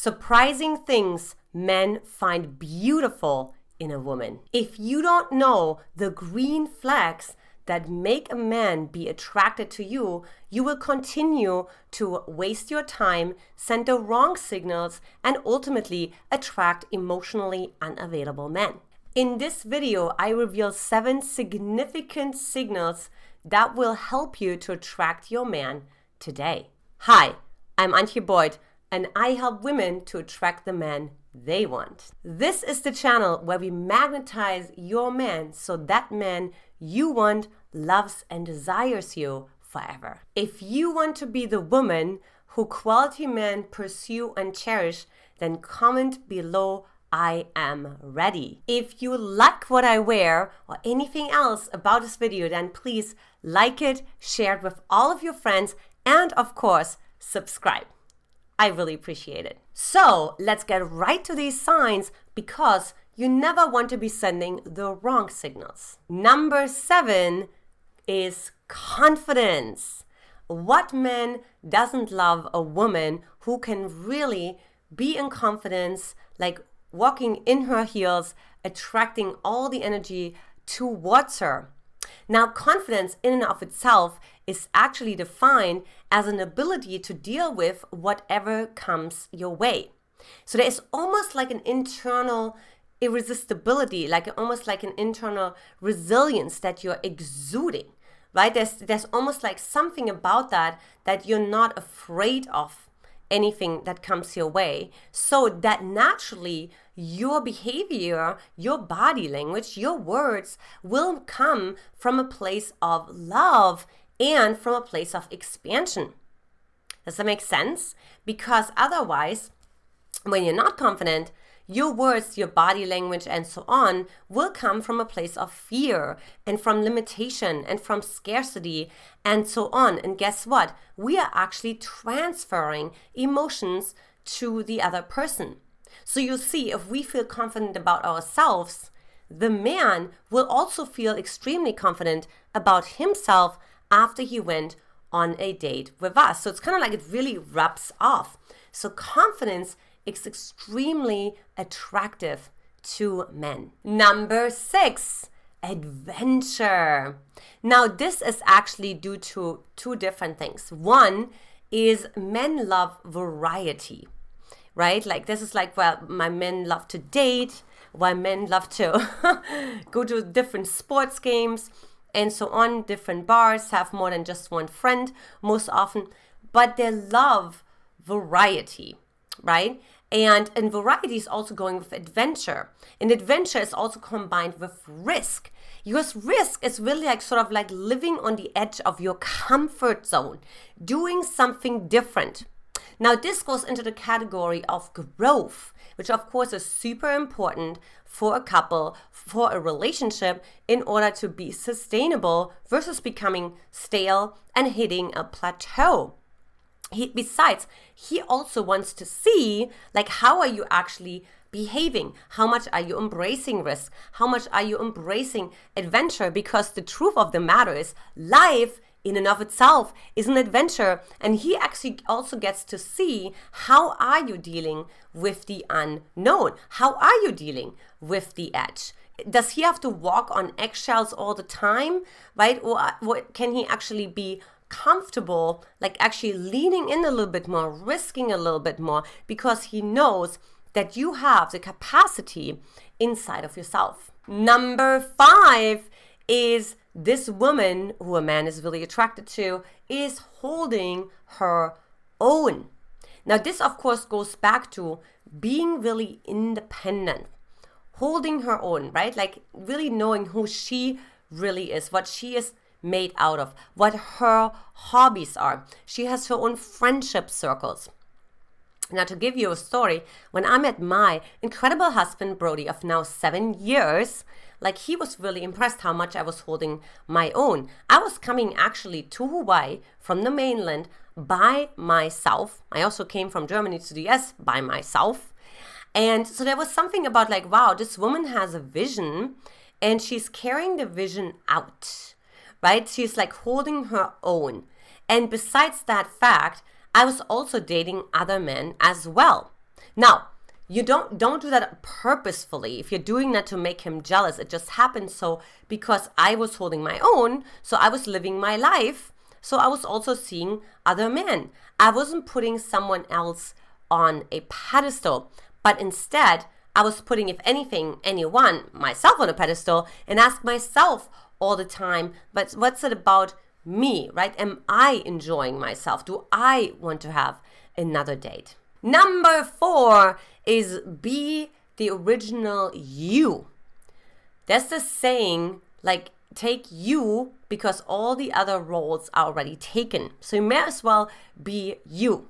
Surprising things men find beautiful in a woman. If you don't know the green flags that make a man be attracted to you, you will continue to waste your time, send the wrong signals, and ultimately attract emotionally unavailable men. In this video, I reveal 7 significant signals that will help you to attract your man today. Hi, I'm Antia, and I help women to attract the man they want. This is the channel where we magnetize your man so that man you want loves and desires you forever. If you want to be the woman who quality men pursue and cherish, then comment below, I am ready. If you like what I wear or anything else about this video, then please like it, share it with all of your friends, and of course, subscribe. I really appreciate it. So let's get right to these signs, because you never want to be sending the wrong signals. Number 7 is confidence. What man doesn't love a woman who can really be in confidence, like walking in her heels, attracting all the energy towards her? Now, confidence in and of itself is actually defined as an ability to deal with whatever comes your way. So there is almost like an internal irresistibility, almost like an internal resilience that you're exuding, right? There's almost like something about that you're not afraid of anything that comes your way, so that naturally your behavior, your body language, your words will come from a place of love and from a place of expansion. Does that make sense? Because otherwise, when you're not confident, your words, your body language, and so on will come from a place of fear and from limitation and from scarcity and so on. And guess what? We are actually transferring emotions to the other person. So you see, if we feel confident about ourselves, the man will also feel extremely confident about himself after he went on a date with us. So it's kind of like it really rubs off. So confidence is extremely attractive to men. Number 6, adventure. Now, this is actually due to 2 different things. One is men love variety, right? Like this is like, well, my men love to date, while men love to go to different sports games and so on, different bars, have more than just one friend most often, but they love variety, right? And variety is also going with adventure. And adventure is also combined with risk. Because risk is really like sort of like living on the edge of your comfort zone, doing something different. Now, this goes into the category of growth, which of course is super important for a couple, for a relationship, in order to be sustainable versus becoming stale and hitting a plateau. Besides, he also wants to see, like, how are you actually behaving? How much are you embracing risk? How much are you embracing adventure? Because the truth of the matter is, life in and of itself is an adventure. And he actually also gets to see, how are you dealing with the unknown? How are you dealing with the edge? Does he have to walk on eggshells all the time, right? Or can he actually be comfortable, like actually leaning in a little bit more, risking a little bit more, because he knows that you have the capacity inside of yourself. Number 5 is this woman who a man is really attracted to is holding her own. Now, this of course goes back to being really independent, holding her own, right? Like really knowing who she really is, what she is made out of, what her hobbies are. She has her own friendship circles. Now, to give you a story, when I met my incredible husband, Brody, of now 7 years, like he was really impressed how much I was holding my own. I was coming actually to Hawaii from the mainland by myself. I also came from Germany to the US by myself. And so there was something about like, wow, this woman has a vision and she's carrying the vision out, right? She's like holding her own. And besides that fact, I was also dating other men as well. Now, you don't do that purposefully. If you're doing that to make him jealous, it just happened so because I was holding my own, so I was living my life, so I was also seeing other men. I wasn't putting someone else on a pedestal, but instead I was putting, if anything, anyone, myself on a pedestal, and ask myself all the time, but what's it about me, right? Am I enjoying myself? Do I want to have another date? Number 4 is be the original you. There's this saying, like, take you because all the other roles are already taken. So you may as well be you.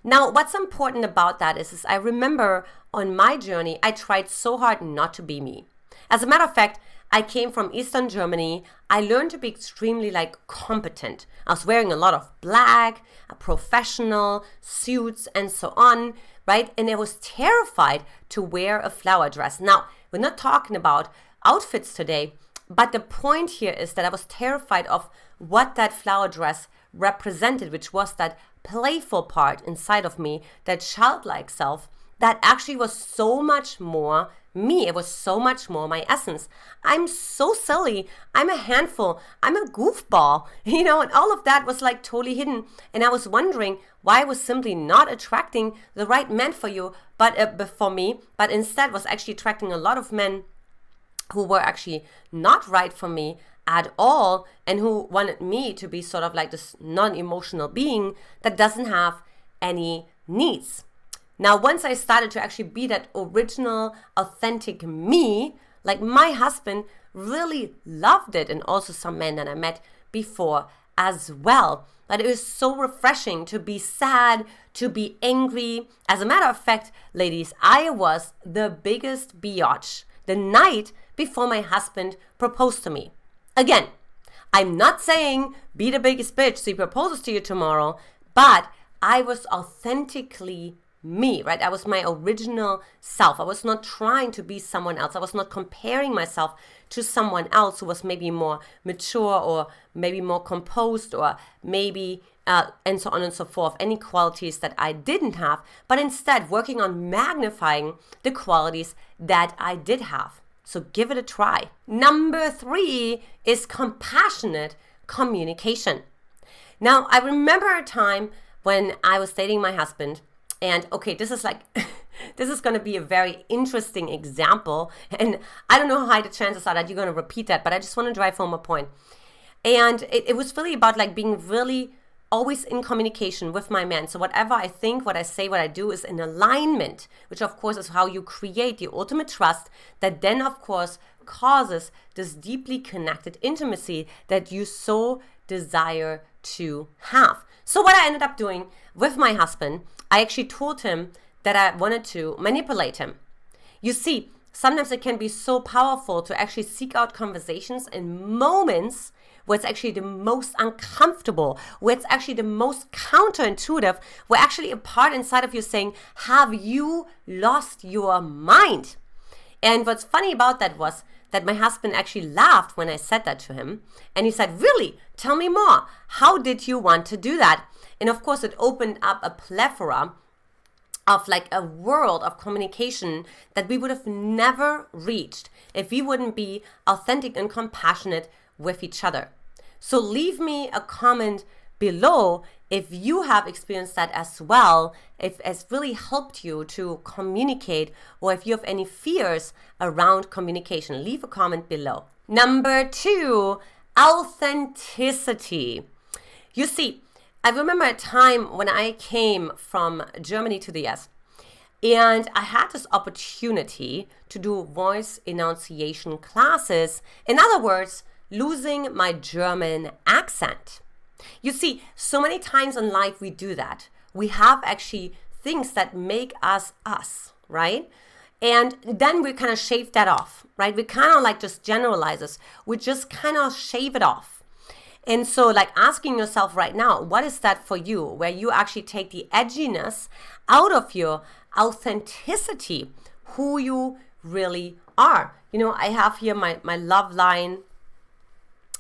Now, what's important about that is I remember on my journey, I tried so hard not to be me. As a matter of fact, I came from Eastern Germany. I learned to be extremely competent. I was wearing a lot of black, professional suits and so on, right? And I was terrified to wear a flower dress. Now, we're not talking about outfits today, but the point here is that I was terrified of what that flower dress represented, which was that playful part inside of me, that childlike self, that actually was so much more me. It was so much more my essence. I'm so silly. I'm a handful. I'm a goofball, and all of that was totally hidden. And I was wondering why I was simply not attracting the right men for me, but instead was actually attracting a lot of men who were actually not right for me at all, and who wanted me to be sort of like this non-emotional being that doesn't have any needs. Now, once I started to actually be that original, authentic me, my husband really loved it, and also some men that I met before as well. But it was so refreshing to be sad, to be angry. As a matter of fact, ladies, I was the biggest biatch the night before my husband proposed to me. Again, I'm not saying be the biggest bitch so he proposes to you tomorrow, but I was authentically me, right? I was my original self. I was not trying to be someone else. I was not comparing myself to someone else who was maybe more mature or maybe more composed or maybe and so on and so forth, any qualities that I didn't have, but instead working on magnifying the qualities that I did have. So give it a try. Number 3 is compassionate communication. Now, I remember a time when I was dating my husband, and okay, this is this is going to be a very interesting example, and I don't know how high the chances are that you're going to repeat that, but I just want to drive home a point. And it was really about being really always in communication with my man. So whatever I think, what I say, what I do is in alignment, which of course is how you create the ultimate trust that then of course causes this deeply connected intimacy that you so desire to have. So what I ended up doing with my husband, I actually told him that I wanted to manipulate him. You see, sometimes it can be so powerful to actually seek out conversations in moments where it's actually the most uncomfortable, where it's actually the most counterintuitive, where actually a part inside of you saying, have you lost your mind? And what's funny about that was that my husband actually laughed when I said that to him. And he said, really? Tell me more. How did you want to do that? And of course, it opened up a plethora of a world of communication that we would have never reached if we wouldn't be authentic and compassionate with each other. So leave me a comment below if you have experienced that as well, if it's really helped you to communicate, or if you have any fears around communication. Leave a comment below. Number 2, authenticity. You see, I remember a time when I came from Germany to the US, and I had this opportunity to do voice enunciation classes. In other words, losing my German accent. You see, so many times in life we do that. We have actually things that make us us, right? And then we kind of shave that off, right? We kind of just generalize this. We just kind of shave it off. And so asking yourself right now, what is that for you? Where you actually take the edginess out of your authenticity, who you really are. I have here my love line,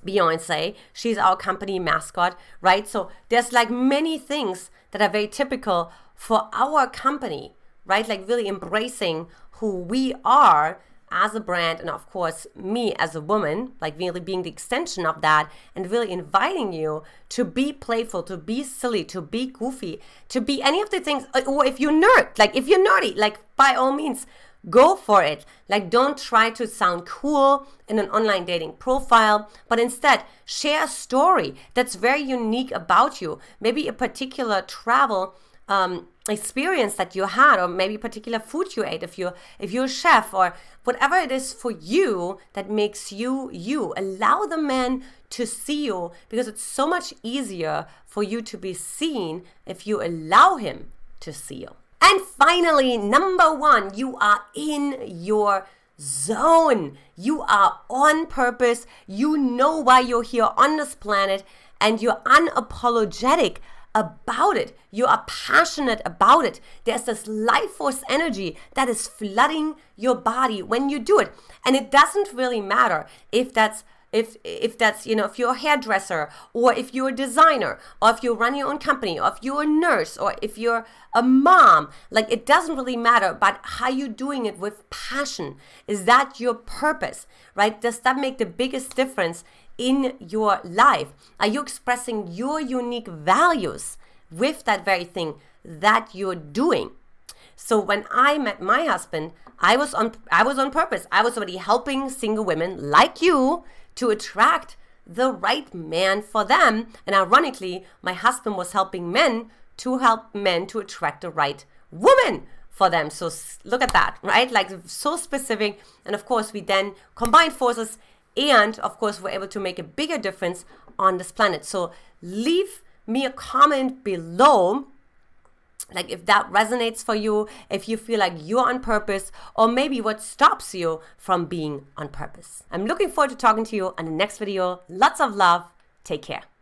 Beyonce. She's our company mascot, right? So there's many things that are very typical for our company, right? Like really embracing who we are as a brand, and of course me as a woman, like really being the extension of that, and really inviting you to be playful, to be silly, to be goofy, to be any of the things. Or if you're if you're nerdy, like by all means, go for it. Like, don't try to sound cool in an online dating profile, but instead share a story that's very unique about you. Maybe a particular travel experience that you had, or maybe particular food you ate if you're a chef, or whatever it is for you that makes you you. Allow the man to see you, because it's so much easier for you to be seen if you allow him to see you. And finally, number 1, you are in your zone. You are on purpose. You know why you're here on this planet, and you're unapologetic about it. You are passionate about it. There's this life force energy that is flooding your body when you do it. And it doesn't really matter if that's if you're a hairdresser, or if you're a designer, or if you run your own company, or if you're a nurse, or if you're a mom. Like, it doesn't really matter, but how you're doing it with passion. Is that your purpose, right? Does that make the biggest difference in your life? Are you expressing your unique values with that very thing that you're doing? So when I met my husband, I was on purpose. I was already helping single women like you to attract the right man for them. And ironically, my husband was helping men to attract the right woman for them. So look at that, right? Like, so specific. And of course, we then combined forces, and of course, we're able to make a bigger difference on this planet. So leave me a comment below, like if that resonates for you, if you feel like you're on purpose, or maybe what stops you from being on purpose. I'm looking forward to talking to you on the next video. Lots of love. Take care.